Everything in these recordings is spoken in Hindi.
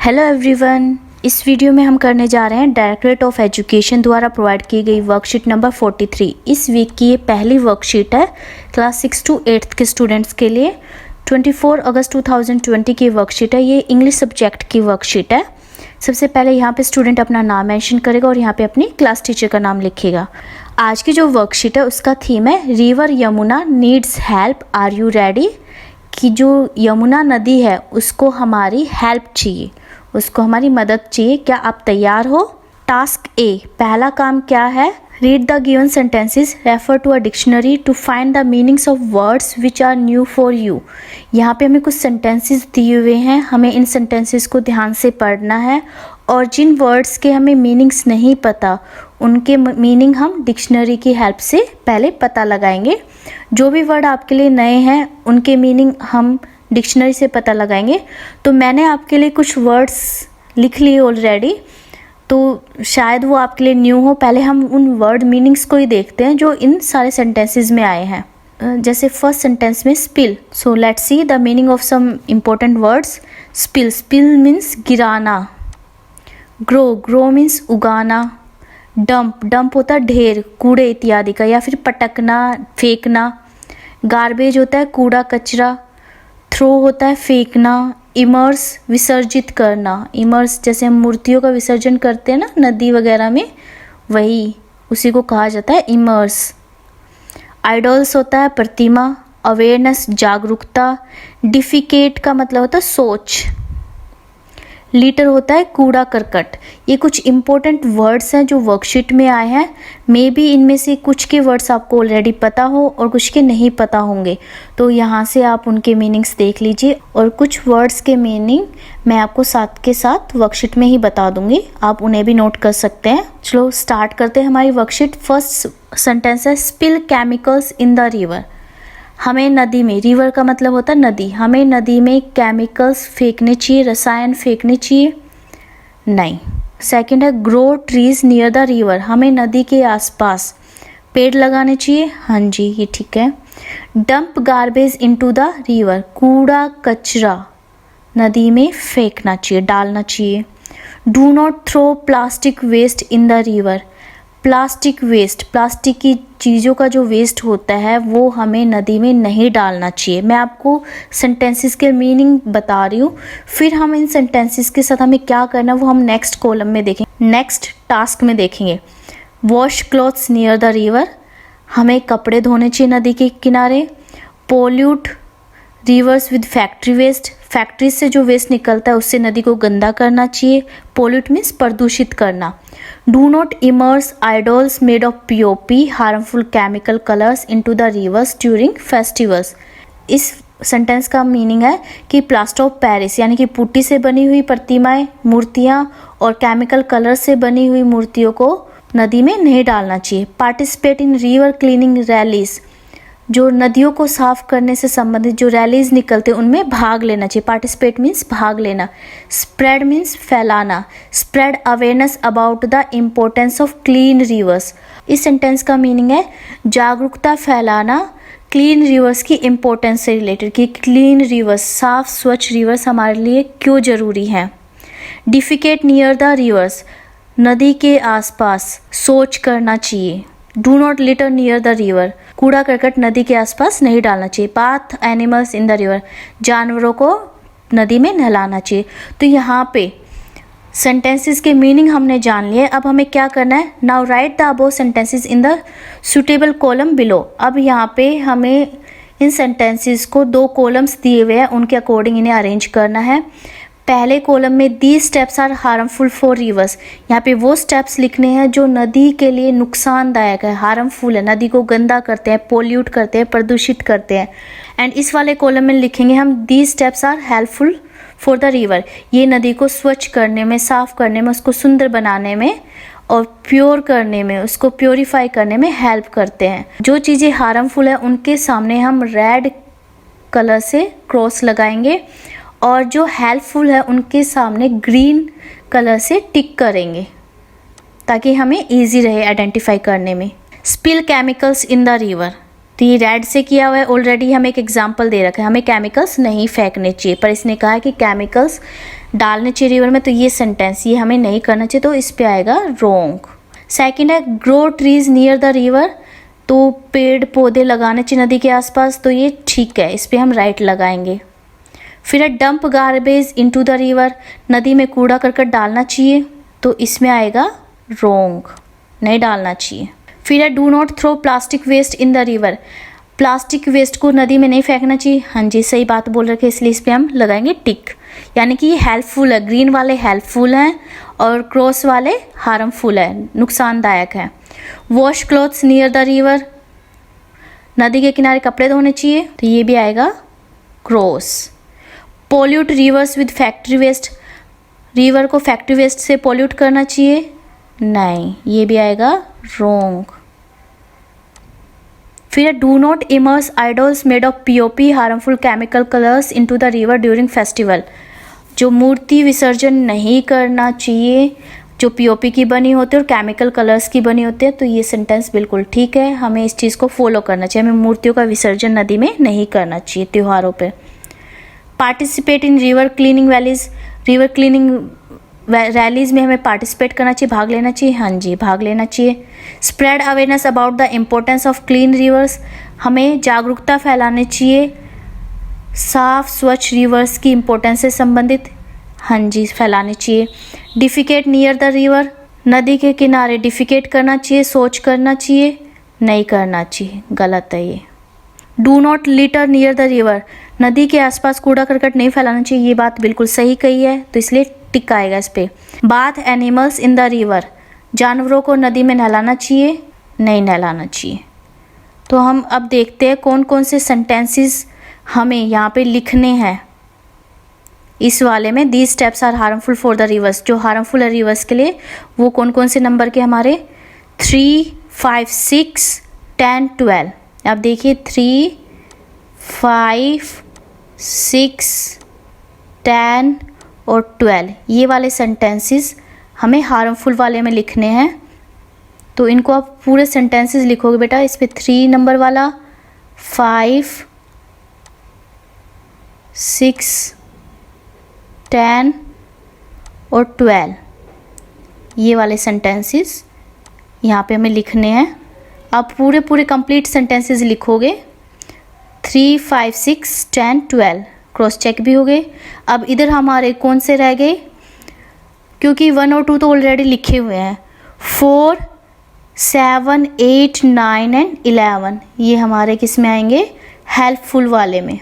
हेलो एवरीवन, इस वीडियो में हम करने जा रहे हैं डायरेक्टरेट ऑफ एजुकेशन द्वारा प्रोवाइड की गई वर्कशीट नंबर 43। इस वीक की ये पहली वर्कशीट है क्लास 6 to 8 के स्टूडेंट्स के लिए। 24 अगस्त 2020 की वर्कशीट है। ये इंग्लिश सब्जेक्ट की वर्कशीट है। सबसे पहले यहाँ पे स्टूडेंट अपना नाम मेंशन करेगा और यहाँ पे अपनी क्लास टीचर का नाम लिखेगा। आज की जो वर्कशीट है उसका थीम है river Yamuna needs help, are you ready? कि जो यमुना नदी है उसको हमारी हेल्प चाहिए, उसको हमारी मदद चाहिए। क्या आप तैयार हो? टास्क ए, पहला काम क्या है? Read the given sentences, refer to a dictionary to find the meanings of words which are new for you. यहाँ पे हमें कुछ सेंटेंसेस दिए हुए हैं, हमें इन सेंटेंसेस को ध्यान से पढ़ना है और जिन वर्ड्स के हमें मीनिंग्स नहीं पता उनके मीनिंग हम डिक्शनरी की हेल्प से पहले पता लगाएंगे। जो भी वर्ड आपके लिए नए हैं उनके मीनिंग हम डिक्शनरी से पता लगाएंगे। तो मैंने आपके लिए कुछ वर्ड्स लिख लिए ऑलरेडी, तो शायद वो आपके लिए न्यू हो। पहले हम उन वर्ड मीनिंग्स को ही देखते हैं जो इन सारे सेंटेंसेस में आए हैं। जैसे फर्स्ट सेंटेंस में spill, so let's see the meaning of some important words. Spill, spill means गिराना। ग्रो, ग्रो मीन्स उगाना। डंप, डंप होता है ढेर, कूड़े इत्यादि का या फिर पटकना, फेंकना। गार्बेज होता है कूड़ा कचरा। थ्रो होता है फेंकना। इमर्स, विसर्जित करना। इमर्स जैसे हम मूर्तियों का विसर्जन करते हैं ना नदी वगैरह में, वही उसी को कहा जाता है इमर्स। आइडल्स होता है प्रतिमा। अवेयरनेस, जागरूकता। डिफिकेट का मतलब होता है सोच। लीटर होता है कूड़ा करकट। ये कुछ इंपॉर्टेंट वर्ड्स हैं जो वर्कशीट में आए हैं। मे बी इनमें से कुछ के वर्ड्स आपको ऑलरेडी पता हो और कुछ के नहीं पता होंगे, तो यहाँ से आप उनके मीनिंग्स देख लीजिए और कुछ वर्ड्स के मीनिंग मैं आपको साथ के साथ वर्कशीट में ही बता दूंगी, आप उन्हें भी नोट कर सकते हैं। चलो स्टार्ट करते हैं हमारी वर्कशीट। फर्स्ट सेंटेंस है spill chemicals in the river. हमें नदी में, रिवर का मतलब होता है नदी, हमें नदी में केमिकल्स फेंकने चाहिए, रसायन फेंकने चाहिए नहीं। सेकंड है grow trees near the river. हमें नदी के आसपास पेड़ लगाने चाहिए, हाँ जी ये ठीक है। Dump garbage into the river. कूड़ा कचरा नदी में फेंकना चाहिए, डालना चाहिए। Do not throw plastic waste in the river. Plastic waste, plastic की चीज़ों का जो वेस्ट होता है वो हमें नदी में नहीं डालना चाहिए। मैं आपको सेंटेंसेस के मीनिंग बता रही हूँ, फिर हम इन सेंटेंसेस के साथ हमें क्या करना है वो हम नेक्स्ट कॉलम में देखेंगे, नेक्स्ट टास्क में देखेंगे। Wash clothes near the river. हमें कपड़े धोने चाहिए नदी के किनारे। Pollute rivers with factory waste. Factory से जो वेस्ट निकलता है उससे नदी को गंदा करना चाहिए। पोल्यूट मीन्स प्रदूषित करना। Do not immerse idols made of POP harmful chemical colours into the reverse during festivals. इस सेंटेंस का मीनिंग है कि प्लास्टर ऑफ पेरिस यानी कि पुट्टी से बनी हुई प्रतिमाएं, मूर्तियां और केमिकल कलर से बनी हुई मूर्तियों को नदी में नहीं डालना चाहिए। Participate in river cleaning rallies. जो नदियों को साफ करने से संबंधित जो रैलीज निकलते हैं उनमें भाग लेना चाहिए। पार्टिसिपेट मीन्स भाग लेना। स्प्रेड मीन्स फैलाना। Spread awareness about the importance of clean reverse. इस सेंटेंस का मीनिंग है जागरूकता फैलाना क्लीन रिवर्स की इम्पोर्टेंस से रिलेटेड, कि क्लीन रिवर्स, साफ स्वच्छ रिवर्स हमारे लिए क्यों जरूरी हैं। डिफिकेट नियर द रिवर्स, नदी के आसपास शौच करना चाहिए। Do not litre near the river, कूड़ा करकट नदी के आसपास नहीं डालना चाहिए। Bath animals in the river, जानवरों को नदी में नहलाना चाहिए। तो यहाँ पे सेंटेंसेस के मीनिंग हमने जान लिए। अब हमें क्या करना है? Now right the above sentences in the suitable column below. अब यहाँ पे हमें इन सेंटेंसेस को दो कॉलम्स दिए हुए हैं, उनके अकॉर्डिंग इन्हें अरेंज करना है। पहले कॉलम में the steps are harmful for rivers. यहाँ पे वो स्टेप्स लिखने हैं जो नदी के लिए नुकसानदायक है, हार्मफुल है, नदी को गंदा करते हैं, पोल्यूट करते हैं, प्रदूषित करते हैं। एंड इस वाले कॉलम में लिखेंगे हम the steps are helpful for the river. ये नदी को स्वच्छ करने में, साफ करने में, उसको सुंदर बनाने में और प्योर करने में, उसको प्योरीफाई करने में हेल्प करते हैं। जो चीज़ें हार्मफुल है उनके सामने हम रेड कलर से क्रॉस लगाएंगे और जो हेल्पफुल है उनके सामने ग्रीन कलर से टिक करेंगे ताकि हमें इजी रहे आइडेंटिफाई करने में। Spill chemicals in the river, तो ये रेड से किया हुआ है ऑलरेडी। हम एक एग्जांपल दे रखा है, हमें केमिकल्स नहीं फेंकने चाहिए, पर इसने कहा है कि केमिकल्स डालने चाहिए रिवर में, तो ये सेंटेंस ये हमें नहीं करना चाहिए, तो इस पे आएगा रोंग। सेकंड है grow trees near the river, तो पेड़ पौधे लगाने चाहिए नदी के आसपास, तो ये ठीक है, इस पे हम राइट लगाएंगे। फिर है dump garbage into the river, नदी में कूड़ा करकट डालना चाहिए, तो इसमें आएगा रोंग, नहीं डालना चाहिए। फिर है do not throw plastic waste in the river, plastic waste को नदी में नहीं फेंकना चाहिए, हाँ जी सही बात बोल रखे, इसलिए इस पर हम लगाएंगे टिक, यानी कि ये हेल्पफुल है, ग्रीन वाले हेल्पफुल हैं और क्रॉस वाले हार्मफुल है, नुकसानदायक है। Wash clothes near the river, नदी के किनारे कपड़े धोने चाहिए, तो ये भी आएगा cross. Pollute rivers with factory waste, river को फैक्ट्री वेस्ट से पोल्यूट करना चाहिए, नहीं, ये भी आएगा रोंग। फिर do not immerse idols made of POP harmful chemical colours into the river during festival, जो मूर्ति विसर्जन नहीं करना चाहिए जो पीओपी की बनी होती है और केमिकल कलर्स की बनी होती है, तो ये सेंटेंस बिल्कुल ठीक है, हमें इस चीज़ को फॉलो करना चाहिए, हमें मूर्तियों का विसर्जन नदी में नहीं करना चाहिए त्योहारों पे। Participate in river cleaning valleys, river cleaning rallies में हमें पार्टिसिपेट करना चाहिए, भाग लेना चाहिए, हाँ जी भाग लेना चाहिए। Spread awareness about the importance of clean reverse, हमें जागरूकता फैलानी चाहिए साफ स्वच्छ रिवर्स की इम्पोर्टेंस से संबंधित, हाँ जी फैलानी चाहिए। डिफिकेट नियर द रिवर, नदी के किनारे डिफिकेट करना चाहिए, शौच करना चाहिए, नहीं करना चाहिए, गलत है ये। Do not litre near the river, नदी के आसपास कूड़ा करकट नहीं फैलाना चाहिए, ये बात बिल्कुल सही कही है, तो इसलिए टिक आएगा इस पे। Bath animals in the river, जानवरों को नदी में नहलाना चाहिए, नहीं नहलाना चाहिए। तो हम अब देखते हैं कौन कौन से सेंटेंसेस हमें यहाँ पे लिखने हैं इस वाले में। These steps are harmful for the rivers, जो हार्मफुल है रिवर्स के लिए वो कौन कौन से नंबर के हमारे 3, 5, 6, 10, 12। अब देखिए 3, 5, 6, 10 और 12, ये वाले सेंटेंसेस हमें हार्मफुल वाले में लिखने हैं, तो इनको आप पूरे सेंटेंसेस लिखोगे बेटा। इस पे 3 नंबर वाला, 5, 6, 10 और 12, ये वाले सेंटेंसेस यहाँ पे हमें लिखने हैं। आप पूरे पूरे कंप्लीट सेंटेंसेस लिखोगे, 3, 5, 6, 10, 12, क्रॉस चेक भी हो गए। अब इधर हमारे कौन से रह गए, क्योंकि 1 और 2 तो ऑलरेडी लिखे हुए हैं। 4, 7, 8, 9 एंड 11, ये हमारे किस में आएंगे, हेल्पफुल वाले में।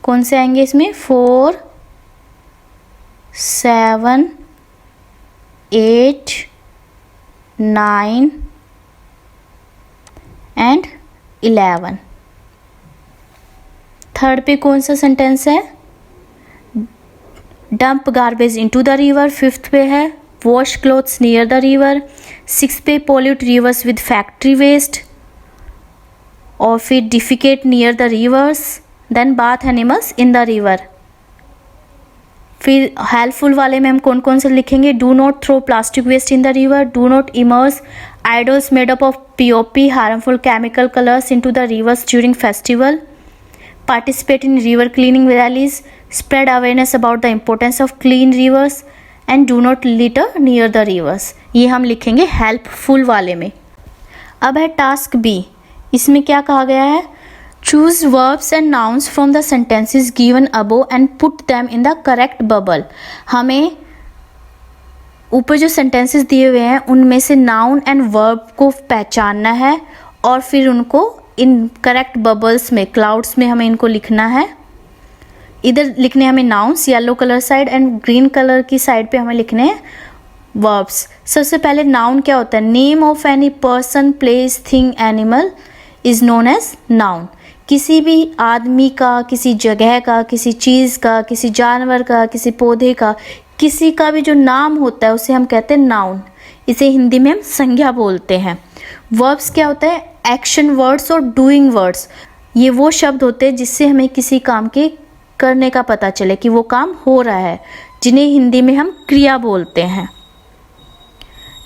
कौन से आएंगे इसमें, 4, 7, 8, 9 एंड 11। थर्ड पे कौन सा सेंटेंस है, dump garbage into the river. Fifth पे है wash clothes near the river. 6 पे pollute rivers with factory waste, और फिर defecate near the rivers, then bath animals in the river. फिर हेल्पफुल वाले में हम कौन कौन से लिखेंगे, do not throw plastic waste in the river, do not immerse idols made up of POP harmful chemical colors into the rivers during festival, participate in river cleaning rallies, spread awareness about the importance of clean rivers and do not litter near the rivers। ये हम लिखेंगे हेल्पफुल वाले में। अब है टास्क बी, इसमें क्या कहा गया है, choose verbs and nouns from the sentences given above and put them in the correct bubble. हमें ऊपर जो सेंटेंसेस दिए हुए हैं उनमें से नाउन एंड वर्ब को पहचानना है और फिर उनको इन करेक्ट बबल्स में, क्लाउड्स में हमें इनको लिखना है। इधर लिखने हमें nouns yellow colour side and green colour की साइड पे हमें लिखने हैं वर्ब्स। सबसे पहले नाउन क्या होता है, name of any person place thing animal is known as noun. किसी भी आदमी का, किसी जगह का, किसी चीज़ का, किसी जानवर का, किसी पौधे का, किसी का भी जो नाम होता है उसे हम कहते हैं नाउन। इसे हिंदी में हम संज्ञा बोलते हैं। वर्ब्स क्या होता है, एक्शन वर्ड्स और डूइंग वर्ड्स। ये वो शब्द होते हैं जिससे हमें किसी काम के करने का पता चले कि वो काम हो रहा है, जिन्हें हिंदी में हम क्रिया बोलते हैं।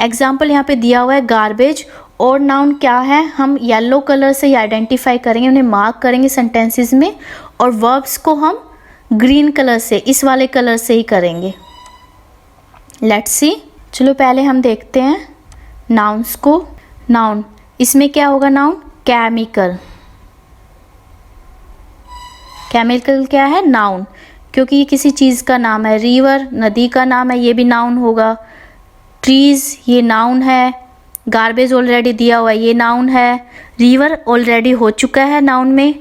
एग्जाम्पल यहाँ पे दिया हुआ है गार्बेज, और नाउन क्या है हम येलो कलर से आइडेंटिफाई करेंगे, उन्हें मार्क करेंगे सेंटेंसेस में, और वर्ब्स को हम ग्रीन कलर से, इस वाले कलर से ही करेंगे। Let's see. चलो पहले हम देखते हैं नाउन्स को। नाउन, इसमें क्या होगा नाउन? केमिकल। केमिकल क्या है? नाउन, क्योंकि ये किसी चीज़ का नाम है। रिवर नदी का नाम है, ये भी नाउन होगा। ट्रीज ये नाउन है। गार्बेज ऑलरेडी दिया हुआ है, ये नाउन है। रिवर ऑलरेडी हो चुका है नाउन में।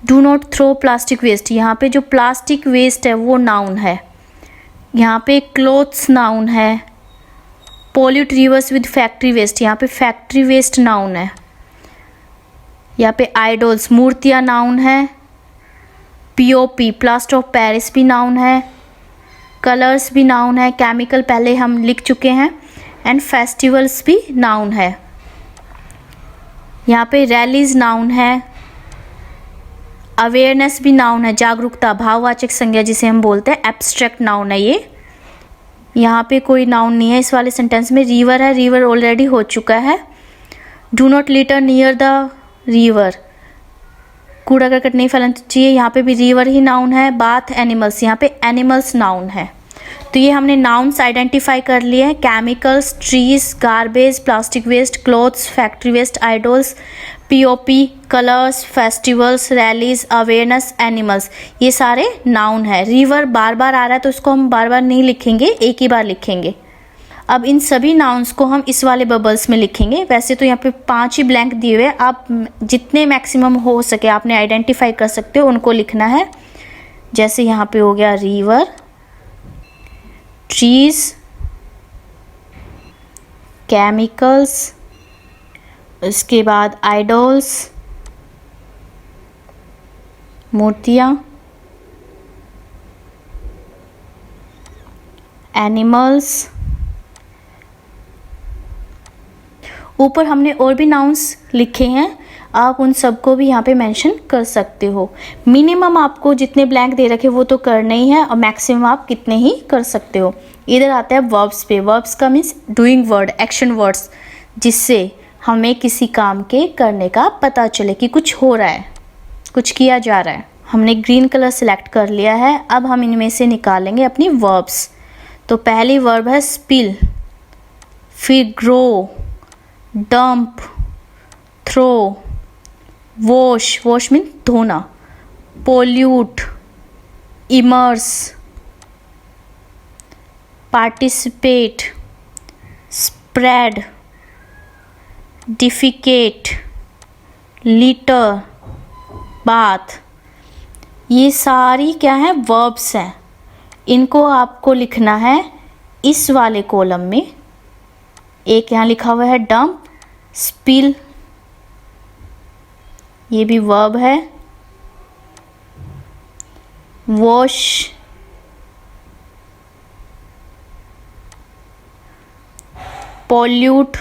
Do not throw plastic waste, यहाँ पे जो प्लास्टिक वेस्ट है वो नाउन है। यहाँ पे क्लोथ्स नाउन है। Pollute rivers with factory waste, यहाँ पे फैक्ट्री वेस्ट नाउन है। यहाँ पे आइडल्स मूर्तियाँ नाउन है। पीओपी प्लास्टर ऑफ पेरिस भी नाउन है। कलर्स भी नाउन है। केमिकल पहले हम लिख चुके हैं। एंड फेस्टिवल्स भी नाउन है। यहाँ पे रैलीज नाउन है। अवेयरनेस भी नाउन है, जागरूकता, भाववाचक संज्ञा जिसे हम बोलते हैं, एब्स्ट्रैक्ट नाउन है ये। यहाँ पे कोई नाउन नहीं है इस वाले सेंटेंस में। रिवर है, रिवर ऑलरेडी हो चुका है। Do not litre near the river, कूड़ा करकट नहीं फैलाना चाहिए, यहाँ पे भी रिवर ही नाउन है। बाथ एनिमल्स, यहाँ पे एनिमल्स नाउन है। तो ये हमने नाउन्स आइडेंटिफाई कर लिए हैं। Chemicals, trees, garbage, plastic waste, clothes, factory waste, idols, POP, colours, festivals, rallies, awareness, animals, ये सारे नाउन है। रिवर बार बार आ रहा है तो इसको हम बार बार नहीं लिखेंगे, एक ही बार लिखेंगे। अब इन सभी नाउन्स को हम इस वाले बबल्स में लिखेंगे। वैसे तो यहाँ पे 5 ही ब्लैंक दिए हुए, आप जितने मैक्सिमम हो सके आपने आइडेंटिफाई कर सकते हो, उनको लिखना है। जैसे यहाँ पे हो गया रिवर, ट्रीज, केमिकल्स, उसके बाद आइडल्स मूर्तियाँ, एनिमल्स। ऊपर हमने और भी नाउन्स लिखे हैं, आप उन सबको भी यहाँ पे मेंशन कर सकते हो। मिनिमम आपको जितने ब्लैंक दे रखे वो तो करना ही है, और मैक्सिमम आप कितने ही कर सकते हो। इधर आता है वर्ब्स पे। वर्ब्स का means doing word, action words, जिससे हमें किसी काम के करने का पता चले कि कुछ हो रहा है, कुछ किया जा रहा है। हमने ग्रीन कलर सिलेक्ट कर लिया है। अब हम इनमें से निकालेंगे अपनी वर्ब्स। तो पहली वर्ब है स्पिल, फिर grow, dump, throw, wash, wash mean धोना, pollute, immerse, participate, spread, defecate, litter, bath. ये सारी क्या है? वर्ब्स हैं। इनको आपको लिखना है इस वाले कॉलम में। एक यहाँ लिखा हुआ है डंप, स्पिल, ये भी वर्ब है। वॉश, पोल्यूट,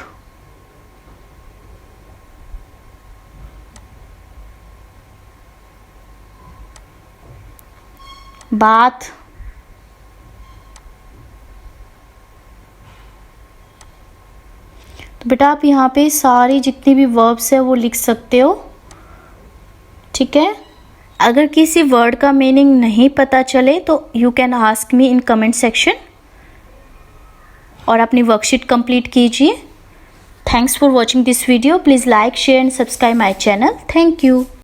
बाथ, तो बेटा आप यहाँ पे सारी जितनी भी वर्ब्स है वो लिख सकते हो, ठीक है। अगर किसी वर्ड का मीनिंग नहीं पता चले तो you can ask me in comment section, और अपनी वर्कशीट कंप्लीट कीजिए। Thanks for watching this video. Please like, share and subscribe my channel. Thank you.